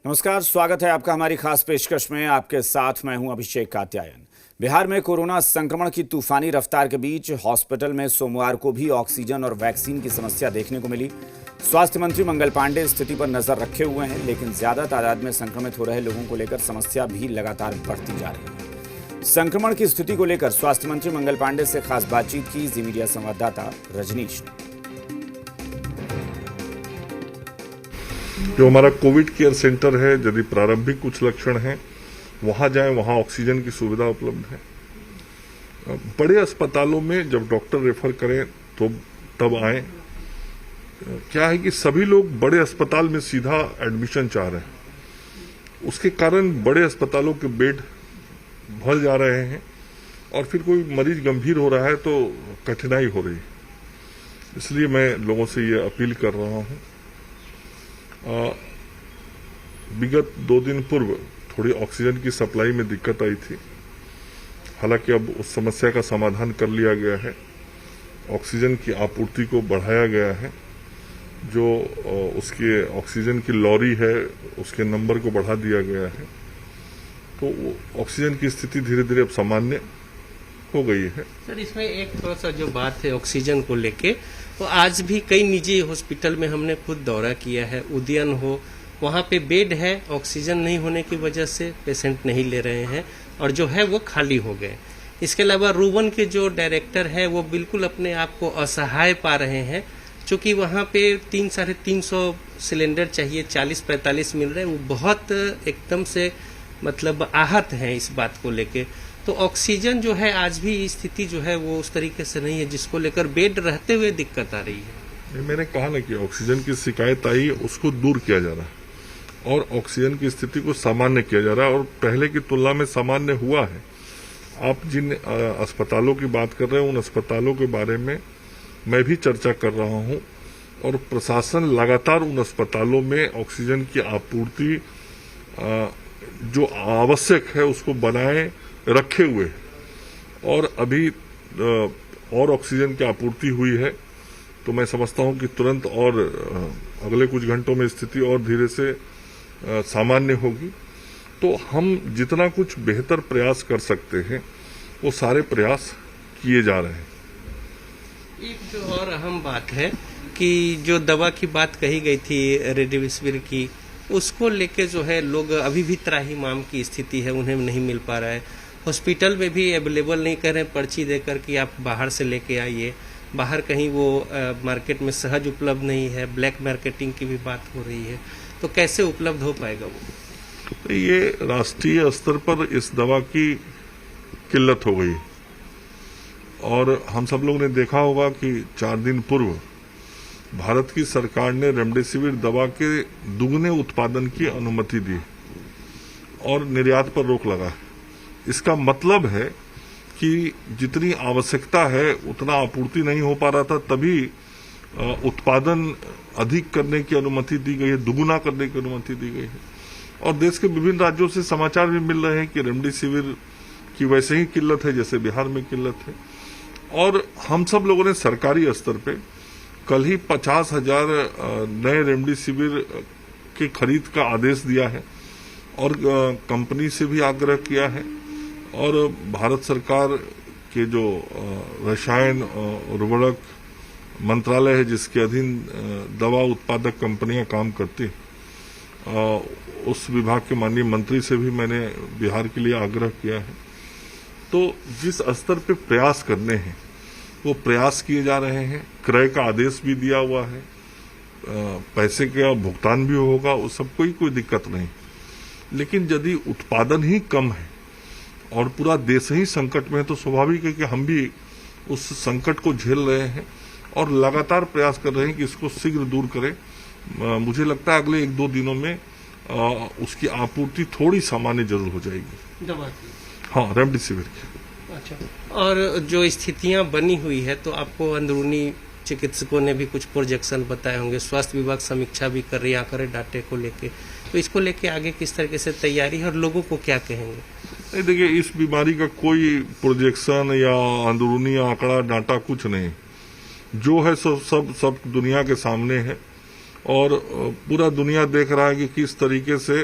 नमस्कार, स्वागत है आपका हमारी खास पेशकश में। आपके साथ मैं हूं अभिषेक कात्यायन। बिहार में कोरोना संक्रमण की तूफानी रफ्तार के बीच हॉस्पिटल में सोमवार को भी ऑक्सीजन और वैक्सीन की समस्या देखने को मिली। स्वास्थ्य मंत्री मंगल पांडे स्थिति पर नजर रखे हुए हैं, लेकिन ज्यादा तादाद में संक्रमित हो रहे लोगों को लेकर समस्या भी लगातार बढ़ती जा रही है। संक्रमण की स्थिति को लेकर स्वास्थ्य मंत्री मंगल पांडे से खास बातचीत की जी मीडिया संवाददाता रजनीश ने। जो हमारा कोविड केयर सेंटर है, यदि प्रारंभिक कुछ लक्षण हैं वहां जाएं, वहां ऑक्सीजन की सुविधा उपलब्ध है। बड़े अस्पतालों में जब डॉक्टर रेफर करें तो तब आएं। क्या है कि सभी लोग बड़े अस्पताल में सीधा एडमिशन चाह रहे हैं, उसके कारण बड़े अस्पतालों के बेड भर जा रहे हैं और फिर कोई मरीज गंभीर हो रहा है तो कठिनाई हो रही है। इसलिए मैं लोगों से ये अपील कर रहा हूं। विगत 2 दिन पूर्व थोड़ी ऑक्सीजन की सप्लाई में दिक्कत आई थी, हालांकि अब उस समस्या का समाधान कर लिया गया है। ऑक्सीजन की आपूर्ति को बढ़ाया गया है। जो उसके ऑक्सीजन की लॉरी है उसके नंबर को बढ़ा दिया गया है, तो ऑक्सीजन की स्थिति धीरे धीरे अब सामान्य हो गई है। सर, इसमें एक थोड़ा सा जो बात है ऑक्सीजन को लेके, तो आज भी कई निजी हॉस्पिटल में हमने खुद दौरा किया है, उदयन हो, वहाँ पे बेड है, ऑक्सीजन नहीं होने की वजह से पेशेंट नहीं ले रहे हैं और जो है वो खाली हो गए। इसके अलावा रूबन के जो डायरेक्टर है वो बिल्कुल अपने आप को असहाय पा रहे हैं, चूँकि वहाँ पे 300-350 सिलेंडर चाहिए, 40-45 मिल रहे हैं। वो बहुत एकदम से मतलब आहत हैं इस बात को लेके। तो ऑक्सीजन जो है आज भी स्थिति जो है वो उस तरीके से नहीं है जिसको लेकर बेड रहते हुए दिक्कत आ रही है। मैंने कहा ना कि ऑक्सीजन की शिकायत आई है, उसको दूर किया जा रहा है और ऑक्सीजन की स्थिति को सामान्य किया जा रहा है और पहले की तुलना में सामान्य हुआ है। आप जिन अस्पतालों की बात कर रहे हैं उन अस्पतालों के बारे में मैं भी चर्चा कर रहा हूं और प्रशासन लगातार उन अस्पतालों में ऑक्सीजन की आपूर्ति जो आवश्यक है उसको बनाए रखे हुए और अभी और ऑक्सीजन की आपूर्ति हुई है, तो मैं समझता हूं कि तुरंत और अगले कुछ घंटों में स्थिति और धीरे से सामान्य होगी। तो हम जितना कुछ बेहतर प्रयास कर सकते हैं वो सारे प्रयास किए जा रहे हैं। एक जो और अहम बात है कि जो दवा की बात कही गई थी रेमडेसिविर की, उसको लेके जो है लोग अभी भी त्राहिमाम की स्थिति है, उन्हें नहीं मिल पा रहा है। हॉस्पिटल में भी अवेलेबल नहीं कर रहे, पर्ची देकर कि आप बाहर से लेके आइए। बाहर कहीं वो मार्केट में सहज उपलब्ध नहीं है, ब्लैक मार्केटिंग की भी बात हो रही है, तो कैसे उपलब्ध हो पाएगा वो? तो ये राष्ट्रीय स्तर पर इस दवा की किल्लत हो गई और हम सब लोग ने देखा होगा कि 4 दिन पूर्व भारत की सरकार ने रेमडेसिविर दवा के दुगने उत्पादन की अनुमति दी और निर्यात पर रोक लगा। इसका मतलब है कि जितनी आवश्यकता है उतना आपूर्ति नहीं हो पा रहा था, तभी उत्पादन अधिक करने की अनुमति दी गई है, दुगुना करने की अनुमति दी गई है। और देश के विभिन्न राज्यों से समाचार भी मिल रहे हैं कि रेमडेसिविर की वैसे ही किल्लत है जैसे बिहार में किल्लत है। और हम सब लोगों ने सरकारी स्तर पे कल ही 50,000 नए रेमडेसिविर की खरीद का आदेश दिया है और कंपनी से भी आग्रह किया है और भारत सरकार के जो रसायन उर्वरक मंत्रालय है जिसके अधीन दवा उत्पादक कंपनियां काम करती हैं, उस विभाग के माननीय मंत्री से भी मैंने बिहार के लिए आग्रह किया है। तो जिस स्तर पे प्रयास करने हैं वो प्रयास किए जा रहे हैं। क्रय का आदेश भी दिया हुआ है, पैसे का भुगतान भी होगा, उस सब कोई दिक्कत नहीं। लेकिन यदि उत्पादन ही कम है और पूरा देश ही संकट में है तो स्वाभाविक है कि हम भी उस संकट को झेल रहे हैं और लगातार प्रयास कर रहे हैं कि इसको शीघ्र दूर करें। मुझे लगता है अगले 1-2 दिनों में उसकी आपूर्ति थोड़ी सामान्य जरूर हो जाएगी। दवा की? हाँ, रेमडेसिविर की। अच्छा, और जो स्थितियां बनी हुई है तो आपको अंदरूनी चिकित्सकों ने भी कुछ प्रोजेक्शन बताए होंगे, स्वास्थ्य विभाग समीक्षा भी कर रही है आंकड़े डाटे को लेके, तो इसको लेके आगे किस तरीके से तैयारी है और लोगों को क्या कहेंगे? नहीं, देखिए, इस बीमारी का कोई प्रोजेक्शन या अंदरूनी आंकड़ा डाटा कुछ नहीं, जो है सब दुनिया के सामने है। और पूरा दुनिया देख रहा है कि किस तरीके से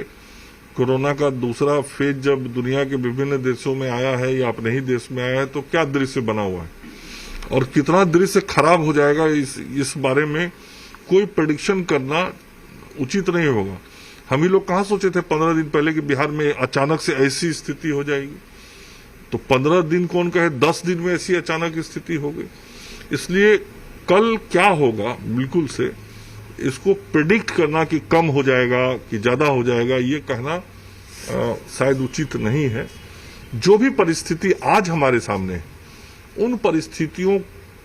कोरोना का दूसरा फेज जब दुनिया के विभिन्न देशों में आया है या अपने ही देश में आया है तो क्या दृश्य बना हुआ है और कितना दृश्य खराब हो जाएगा इस बारे में कोई प्रेडिक्शन करना उचित नहीं होगा। हम ही लोग कहाँ सोचे थे 15 दिन पहले कि बिहार में अचानक से ऐसी स्थिति हो जाएगी। तो 15 दिन कौन कहे, 10 दिन में ऐसी अचानक स्थिति हो गई। इसलिए कल क्या होगा बिल्कुल से इसको प्रेडिक्ट करना कि कम हो जाएगा कि ज्यादा हो जाएगा ये कहना शायद उचित नहीं है। जो भी परिस्थिति आज हमारे सामने है उन परिस्थितियों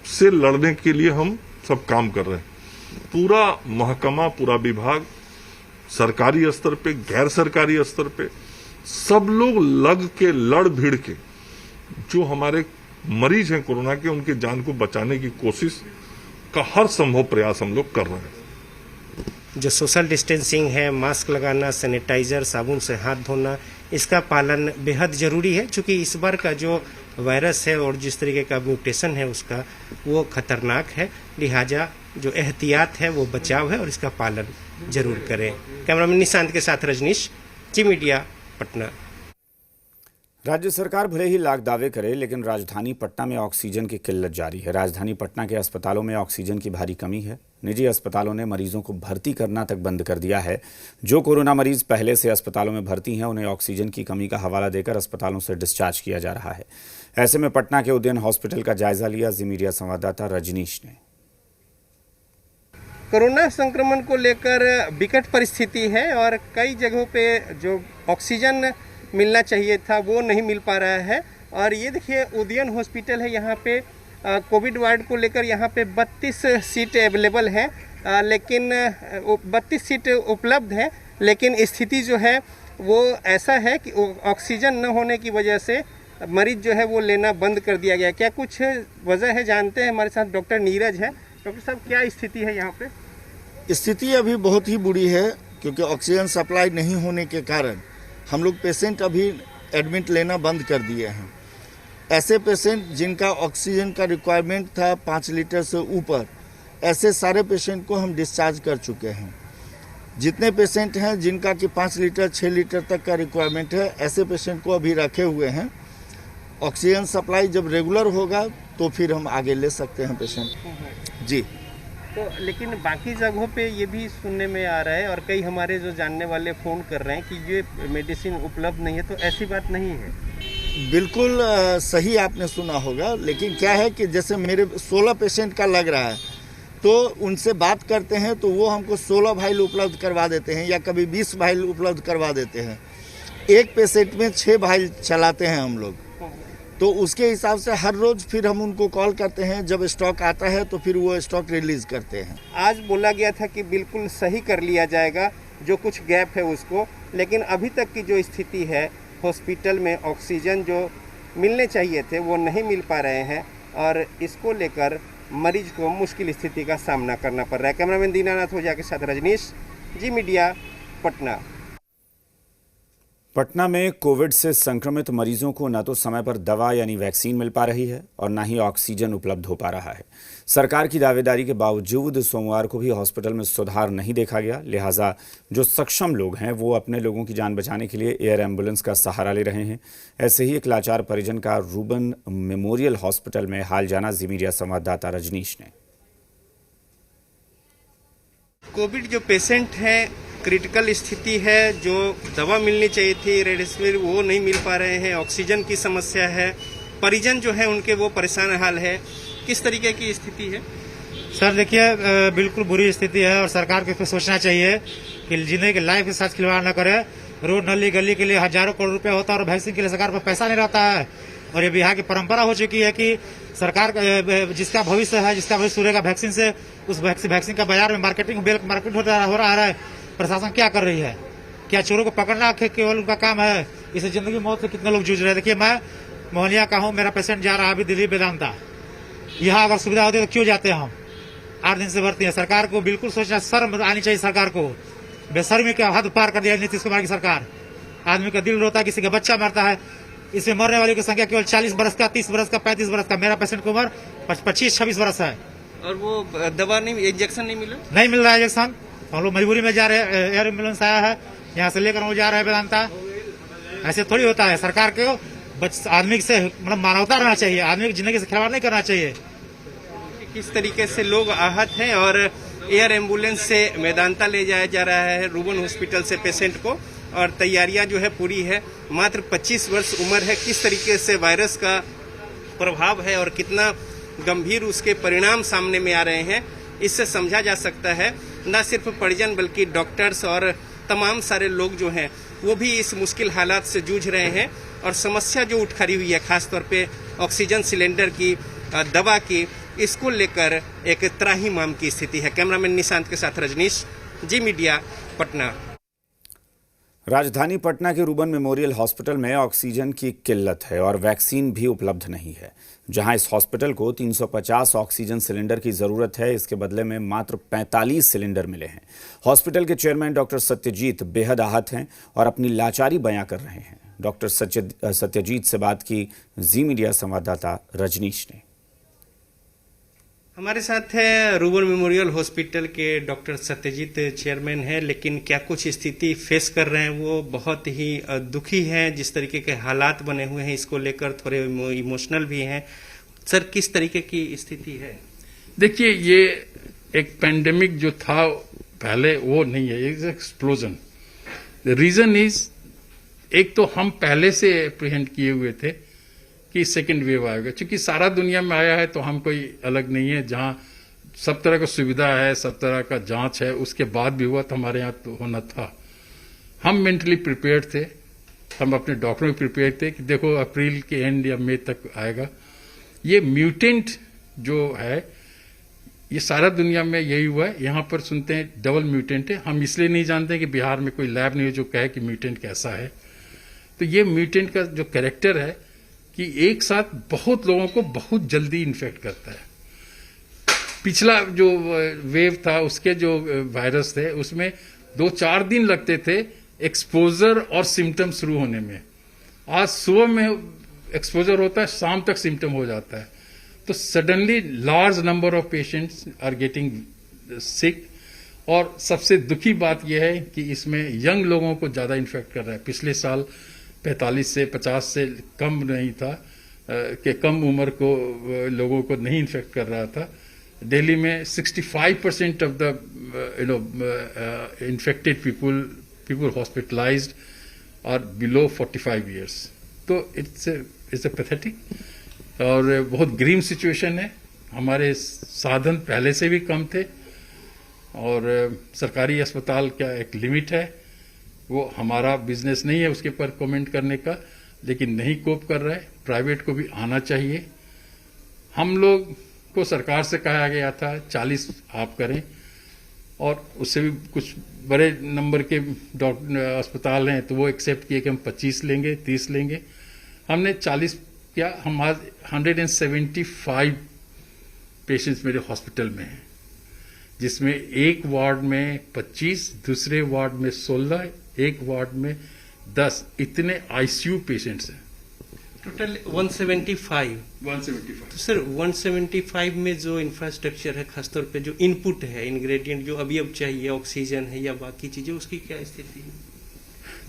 से लड़ने के लिए हम सब काम कर रहे हैं। पूरा महकमा, पूरा विभाग, सरकारी स्तर पे, गैर सरकारी स्तर पे सब लोग लग के लड़ भिड़ के जो हमारे मरीज हैं कोरोना के उनके जान को बचाने की कोशिश का हर संभव प्रयास हम लोग कर रहे हैं। जो सोशल डिस्टेंसिंग है, मास्क लगाना, सैनिटाइजर, साबुन से हाथ धोना, इसका पालन बेहद जरूरी है क्योंकि इस बार का जो वायरस है और जिस तरीके का म्यूटेशन है उसका वो खतरनाक है। लिहाजा जो एहतियात है वो बचाव है और इसका पालन जरूर करें। कैमरामैन निशांत के साथ रजनीश, जी मीडिया, पटना। राज्य सरकार भले ही लाख दावे करे लेकिन राजधानी पटना में ऑक्सीजन की किल्लत जारी है। राजधानी पटना के अस्पतालों में ऑक्सीजन की भारी कमी है। निजी अस्पतालों ने मरीजों को भर्ती करना तक बंद कर दिया है। जो कोरोना मरीज पहले से अस्पतालों में भर्ती हैं उन्हें ऑक्सीजन की कमी का हवाला देकर अस्पतालों से डिस्चार्ज किया जा रहा है। ऐसे में पटना के उदयन हॉस्पिटल का जायजा लिया जी मीडिया संवाददाता रजनीश ने। कोरोना संक्रमण को लेकर विकट परिस्थिति है और कई जगहों पे जो ऑक्सीजन मिलना चाहिए था वो नहीं मिल पा रहा है। और ये देखिए उदयन हॉस्पिटल है, यहाँ पे कोविड वार्ड को लेकर यहाँ पे 32 सीट अवेलेबल है, लेकिन 32 सीट उपलब्ध है, लेकिन स्थिति जो है वो ऐसा है कि ऑक्सीजन न होने की वजह से मरीज जो है वो लेना बंद कर दिया गया। क्या कुछ वजह है जानते हैं, हमारे साथ डॉक्टर नीरज है। डॉक्टर साहब, क्या स्थिति है यहाँ पे? स्थिति अभी बहुत ही बुरी है क्योंकि ऑक्सीजन सप्लाई नहीं होने के कारण हम लोग पेशेंट अभी एडमिट लेना बंद कर दिए हैं। ऐसे पेशेंट जिनका ऑक्सीजन का रिक्वायरमेंट था 5 लीटर से ऊपर, ऐसे सारे पेशेंट को हम डिस्चार्ज कर चुके हैं। जितने पेशेंट हैं जिनका कि 5 लीटर 6 लीटर तक का रिक्वायरमेंट है, ऐसे पेशेंट को अभी रखे हुए हैं। ऑक्सीजन सप्लाई जब रेगुलर होगा तो फिर हम आगे ले सकते हैं पेशेंट जी। तो लेकिन बाकी जगहों पे ये भी सुनने में आ रहा है और कई हमारे जो जानने वाले फ़ोन कर रहे हैं कि ये मेडिसिन उपलब्ध नहीं है, तो ऐसी बात नहीं है। बिल्कुल सही आपने सुना होगा, लेकिन क्या है कि जैसे मेरे 16 पेशेंट का लग रहा है तो उनसे बात करते हैं तो वो हमको 16 वाइल उपलब्ध करवा देते हैं या कभी 20 वाइल उपलब्ध करवा देते हैं। एक पेशेंट में 6 वाइल चलाते हैं हम लोग, तो उसके हिसाब से हर रोज फिर हम उनको कॉल करते हैं। जब स्टॉक आता है तो फिर वो स्टॉक रिलीज करते हैं। आज बोला गया था कि बिल्कुल सही कर लिया जाएगा जो कुछ गैप है उसको, लेकिन अभी तक की जो स्थिति है हॉस्पिटल में ऑक्सीजन जो मिलने चाहिए थे वो नहीं मिल पा रहे हैं और इसको लेकर मरीज को मुश्किल स्थिति का सामना करना पड़ रहा है। कैमरामैन दीनानाथ ओझा के साथ रजनीश, जी मीडिया, पटना। पटना में कोविड से संक्रमित मरीजों को न तो समय पर दवा यानी वैक्सीन मिल पा रही है और न ही ऑक्सीजन उपलब्ध हो पा रहा है। सरकार की दावेदारी के बावजूद सोमवार को भी हॉस्पिटल में सुधार नहीं देखा गया। लिहाजा जो सक्षम लोग हैं वो अपने लोगों की जान बचाने के लिए एयर एम्बुलेंस का सहारा ले रहे हैं। ऐसे ही एक लाचार परिजन का रूबन मेमोरियल हॉस्पिटल में हाल जाना जी मीडिया संवाददाता रजनीश ने। कोविड जो पेशेंट है, क्रिटिकल स्थिति है, जो दवा मिलनी चाहिए थी रेमडेसिविर वो नहीं मिल पा रहे हैं, ऑक्सीजन की समस्या है, परिजन जो है उनके वो परेशान हाल है। किस तरीके की स्थिति है? सर देखिए, बिल्कुल बुरी स्थिति है और सरकार को सोचना चाहिए कि जिंदगी की लाइफ के साथ खिलवाड़ न करे। रोड नली गली के लिए हजारों करोड़ रुपया होता है और वैक्सीन के लिए सरकार पर पैसा नहीं रहता है। और ये बिहार की परंपरा हो चुकी है कि सरकार जिसका भविष्य है, जिसका भविष्य सुधरेगा वैक्सीन से, उस वैक्सीन का बाजार में मार्केट हो रहा है। प्रशासन क्या कर रही है? क्या चोरों को पकड़ना केवल उनका काम है? इसे जिंदगी मौत से कितने लोग जूझ रहे हैं। देखिए, मैं मोहनिया का हूँ, मेरा पेशेंट जा रहा है अभी दिल्ली वेदांता। यहाँ अगर सुविधा होती है तो क्यों जाते हैं हम? 8 दिन से भर्ती है। सरकार को बिल्कुल सोचना, शर्म आनी चाहिए सरकार को। बेशर्मी का हद पार कर दिया नीतीश कुमार की सरकार। आदमी का दिल रोता है, किसी का बच्चा मरता है। इसमें मरने वालों की संख्या केवल 40 बरस का, 30 बरस का, 35 बरस का। मेरा पेशेंट की उम्र 25-26 बरस है। और वो दवा नहीं, इंजेक्शन नहीं मिला? नहीं मिल रहा है इंजेक्शन। हम लोग मजबूरी में जा रहे हैं। एयर एम्बुलेंस आया है, यहाँ से लेकर वो जा रहे हैं वेदांता। ऐसे थोड़ी होता है। सरकार को आदमी से मतलब मानवता रहना चाहिए, आदमी की जिंदगी से खिलवाड़ नहीं करना चाहिए। किस तरीके से लोग आहत हैं और एयर एम्बुलेंस से मेदांता ले जाया जा रहा है रूबन हॉस्पिटल से पेशेंट को, और तैयारियां जो है पूरी है। मात्र 25 वर्ष उम्र है। किस तरीके से वायरस का प्रभाव है और कितना गंभीर उसके परिणाम सामने में आ रहे हैं, इससे समझा जा सकता है न सिर्फ परिजन बल्कि डॉक्टर्स और तमाम सारे लोग जो हैं वो भी इस मुश्किल हालात से जूझ रहे हैं। और समस्या जो उठ खड़ी हुई है खासतौर पे ऑक्सीजन सिलेंडर की, दवा की, इसको लेकर एक त्राहिमाम की स्थिति है। कैमरामैन निशांत के साथ रजनीश, जी मीडिया, पटना। राजधानी पटना के रूबन मेमोरियल हॉस्पिटल में ऑक्सीजन की किल्लत है और वैक्सीन भी उपलब्ध नहीं है। जहां इस हॉस्पिटल को 350 ऑक्सीजन सिलेंडर की जरूरत है, इसके बदले में मात्र 45 सिलेंडर मिले हैं। हॉस्पिटल के चेयरमैन डॉक्टर सत्यजीत बेहद आहत हैं और अपनी लाचारी बयां कर रहे हैं। डॉक्टर सत्यजीत से बात की जी मीडिया संवाददाता रजनीश ने। हमारे साथ है रूबन मेमोरियल हॉस्पिटल के डॉक्टर सत्यजीत, चेयरमैन हैं। लेकिन क्या कुछ स्थिति फेस कर रहे हैं, वो बहुत ही दुखी हैं। जिस तरीके के हालात बने हुए हैं इसको लेकर थोड़े इमोशनल भी हैं। सर, किस तरीके की स्थिति है? देखिए, ये एक पेंडेमिक जो था पहले वो नहीं है, एक एक्सप्लोजन। द रीजन इज, एक तो हम पहले से अप्रीहेंड किए हुए थे कि सेकेंड वेव आएगा, क्योंकि सारा दुनिया में आया है तो हम कोई अलग नहीं है। जहां सब तरह का सुविधा है, सब तरह का जांच है, उसके बाद भी हुआ तो हमारे यहाँ तो होना था। हम मेंटली प्रिपेयर्ड थे, हम अपने डॉक्टरों में प्रिपेयर थे कि देखो अप्रैल के एंड या मई तक आएगा। ये म्यूटेंट जो है, ये सारा दुनिया में यही हुआ है। यहाँ पर सुनते हैं डबल म्यूटेंट है। हम इसलिए नहीं जानते कि बिहार में कोई लैब नहीं है जो कहे कि म्यूटेंट कैसा है। तो ये म्यूटेंट का जो कैरेक्टर है कि एक साथ बहुत लोगों को बहुत जल्दी इन्फेक्ट करता है। पिछला जो वेव था उसके जो वायरस थे उसमें 2-4 दिन लगते थे एक्सपोजर और सिम्टम शुरू होने में। आज सुबह में एक्सपोजर होता है, शाम तक सिम्टम हो जाता है। तो suddenly large number of patients are getting sick. और सबसे दुखी बात यह है कि इसमें यंग लोगों को ज्यादा इन्फेक्ट कर रहा है। पिछले साल 45 से 50 से कम नहीं था, कि कम उम्र को लोगों को नहीं इन्फेक्ट कर रहा था। दिल्ली में 65% of the infected people hospitalized are below 45 years. तो इट्स ए पैथेटिक और बहुत ग्रीम सिचुएशन है। हमारे साधन पहले से भी कम थे और सरकारी अस्पताल का एक लिमिट है, वो हमारा बिजनेस नहीं है उसके पर कमेंट करने का, लेकिन नहीं कोप कर रहा है। प्राइवेट को भी आना चाहिए। हम लोग को सरकार से कहा गया था 40 आप करें, और उससे भी कुछ बड़े नंबर के अस्पताल हैं तो वो एक्सेप्ट किए कि हम 25 लेंगे, 30 लेंगे। हमने 40 किया। हम आज 175 पेशेंट्स मेरे हॉस्पिटल में हैं, जिसमें एक वार्ड में 25, दूसरे वार्ड में 16, एक वार्ड में 10, इतने आईसीयू पेशेंट्स हैं। टोटल 175। तो सर 175 में जो इंफ्रास्ट्रक्चर है, खासतौर पे जो इनपुट है, इंग्रेडिएंट जो अभी अब चाहिए, ऑक्सीजन है या बाकी चीजें, उसकी क्या स्थिति है?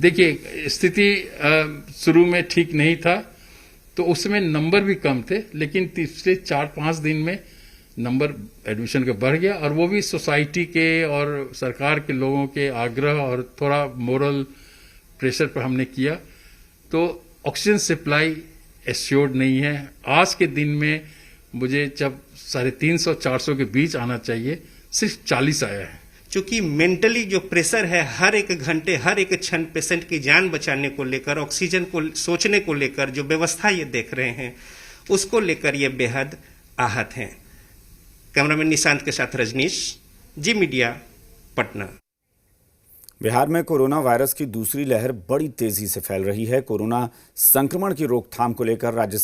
देखिए, स्थिति शुरू में ठीक नहीं था तो उसमें नंबर भी कम थे, लेकिन पिछले 4-5 दिन में नंबर एडमिशन का बढ़ गया, और वो भी सोसाइटी के और सरकार के लोगों के आग्रह और थोड़ा मोरल प्रेशर पर हमने किया। तो ऑक्सीजन सप्लाई एश्योर्ड नहीं है। आज के दिन में मुझे जब 350-400 के बीच आना चाहिए, सिर्फ 40 आया है। क्योंकि मेंटली जो प्रेशर है, हर एक घंटे, हर एक क्षण पेशेंट की जान बचाने को लेकर, ऑक्सीजन को सोचने को लेकर जो व्यवस्था ये देख रहे हैं, उसको लेकर ये बेहद आहत हैं। कैमरामैन निशांत के साथ रजनीश, जी मीडिया, पटना। बिहार में कोरोना वायरस की दूसरी लहर बड़ी तेजी से फैल रही है। कोरोना संक्रमण की रोकथाम को लेकर राज्य